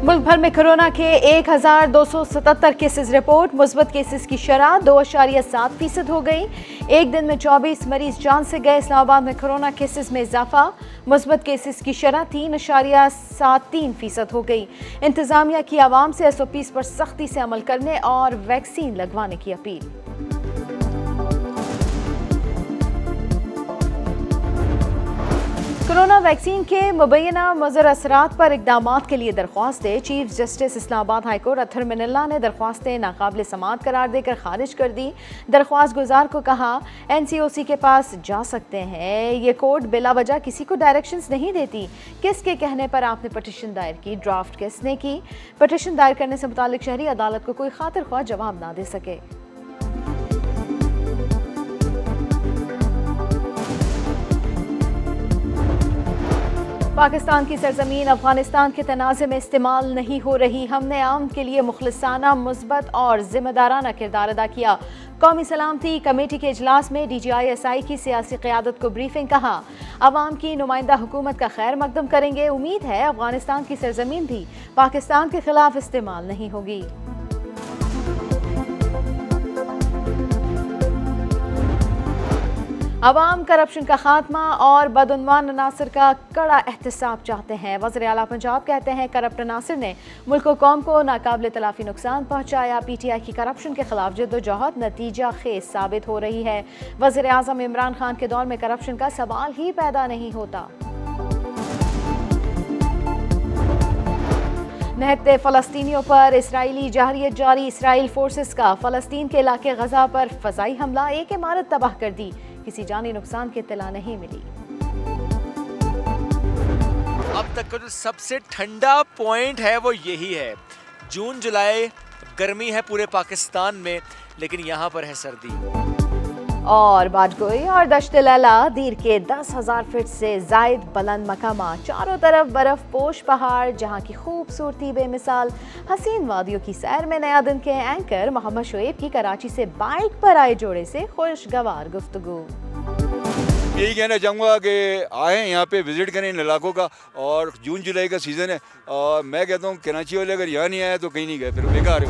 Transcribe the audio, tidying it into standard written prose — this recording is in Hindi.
मुल्क भर में कोरोना के 1277 केसेस रिपोर्ट। मुस्बत केसेस की शरह 2.7% हो गई। एक दिन में 24 मरीज जान से गए। इस्लामाबाद में कोरोना केसेस में इजाफा। मुस्बत केसेस की शरह 3.73% हो गई। इंतजामिया की आवाम से SOPs पर सख्ती से अमल करने और वैक्सीन लगवाने की अपील। कोरोना वैक्सीन के मुबैना मुज़र असरात पर इक़दामात के लिए दरख्वास्तें। Chief justice Islamabad high court Athar Minallah ने दरख्वास्तें नाकाबिल समाअत करार देकर खारिज कर दी। दरख्वास्त गुजार को कहा NCOC के पास जा सकते हैं। ये कोर्ट बिला वजह किसी को डायरेक्शंस नहीं देती। किसके कहने पर आपने पटिशन दायर की? ड्राफ्ट किसने की? पटिशन दायर करने से मुतालिक शहरी अदालत को कोई खातिर ख्वाह जवाब ना दे सके। पाकिस्तान की सरजमीन अफगानिस्तान के तनाज़े में इस्तेमाल नहीं हो रही। हमने आम के लिए मुखलिसाना, मुस्बत और जिम्मेदाराना किरदार अदा किया। कौमी सलामती कमेटी के इजलास में DGI-SI की सियासी क़यादत को ब्रीफिंग। कहा अवाम की नुमाइंदा हुकूमत का खैर मकदम करेंगे। उम्मीद है अफगानिस्तान की सरजमीन भी पाकिस्तान के खिलाफ इस्तेमाल नहीं होगी। अवाम करप्शन का खात्मा और बदउनवान अनासर का कड़ा एहतसाब चाहते हैं। वज़ीर आला पंजाब कहते हैं करप्ट अनासर ने मुल्क व कौम को नाकाबिल तलाफी नुकसान पहुँचाया। PTI की करप्शन के खिलाफ जद्दोजहद नतीजा खेज साबित हो रही है। वज़ीर आज़म इमरान खान के दौर में करप्शन का सवाल ही पैदा नहीं होता। निहत्ते फ़लस्तीनियों पर इसराइली जहरियत जारी। इसराइल फोर्सेस का फ़लस्तीन के इलाके गजा पर फ़ज़ाई हमला। एक इमारत तबाह कर दी। किसी जानी नुकसान की इत्तला नहीं मिली। अब तक का जो सबसे ठंडा पॉइंट है वो यही है। जून जुलाई गर्मी है पूरे पाकिस्तान में, लेकिन यहाँ पर है सर्दी। और बाजगोई और दश्त लैला दीर के 10,000 फीट से जायद बुलंद मकामा। चारों तरफ बर्फ पोश पहाड़, जहाँ की खूबसूरती बेमिसाल। हसीन वादियों की सैर में नया दिन के एंकर मोहम्मद शोएब की कराची से बाइक पर आए जोड़े से खुशगवार गुफ्तगू। यही कहना चाहूँगा कि आए यहाँ पे विज़िट करें इन इलाकों का। और जून जुलाई का सीज़न है और मैं कहता हूँ कराची वाले अगर यहाँ नहीं आए तो कहीं नहीं गए, फिर बेकार है।